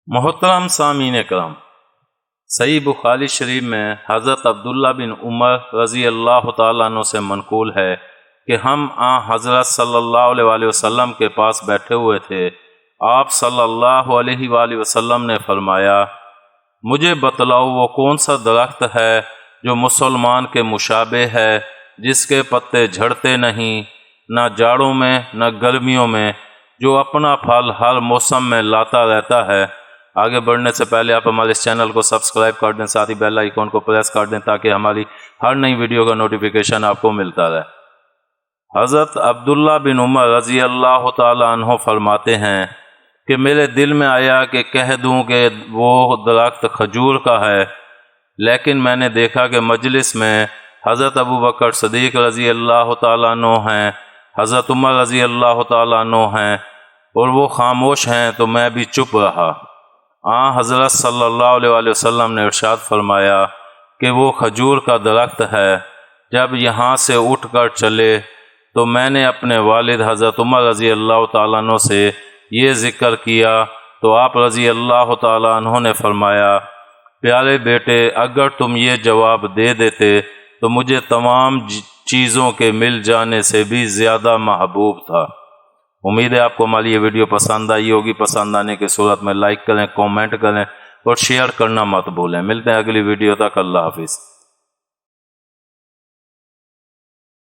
محترم سامعین کرام، صحیح بخاری شریف میں حضرت عبداللہ بن عمر رضی اللہ تعالیٰ عنہ سے منقول ہے کہ ہم حضرت صلی اللہ علیہ وآلہ وسلم کے پاس بیٹھے ہوئے تھے۔ آپ صلی اللہ علیہ وآلہ وسلم نے فرمایا، مجھے بتلاؤ وہ کون سا درخت ہے جو مسلمان کے مشابہ ہے، جس کے پتے جھڑتے نہیں، نہ جاڑوں میں نہ گرمیوں میں، جو اپنا پھل ہر موسم میں لاتا رہتا ہے۔ آگے بڑھنے سے پہلے آپ ہمارے اس چینل کو سبسکرائب کر دیں، ساتھ ہی بیل آئیکن کو پریس کر دیں تاکہ ہماری ہر نئی ویڈیو کا نوٹیفیکیشن آپ کو ملتا رہے۔ حضرت عبداللہ بن عمر رضی اللہ تعالی عنہ فرماتے ہیں کہ میرے دل میں آیا کہ کہہ دوں کہ وہ درخت کھجور کا ہے، لیکن میں نے دیکھا کہ مجلس میں حضرت ابوبکر صدیق رضی اللہ تعالیٰ عنہ ہیں، حضرت عمر رضی اللہ تعالیٰ عنہ ہیں، اور وہ خاموش ہیں، تو میں بھی چپ رہا۔ حضرت صلی اللہ علیہ وآلہ وسلم نے ارشاد فرمایا کہ وہ کھجور کا درخت ہے، جب یہاں سے اٹھ کر چلے تو میں نے اپنے والد حضرت عمر رضی اللہ تعالیٰ عنہ سے یہ ذکر کیا تو آپ رضی اللہ تعالیٰ عنہ نے فرمایا، پیارے بیٹے، اگر تم یہ جواب دے دیتے تو مجھے تمام چیزوں کے مل جانے سے بھی زیادہ محبوب تھا۔ امید ہے آپ کو ہماری یہ ویڈیو پسند آئی ہوگی۔ پسند آنے کی صورت میں لائک کریں، کومنٹ کریں اور شیئر کرنا مت بھولیں۔ ملتے ہیں اگلی ویڈیو تک، اللہ حافظ۔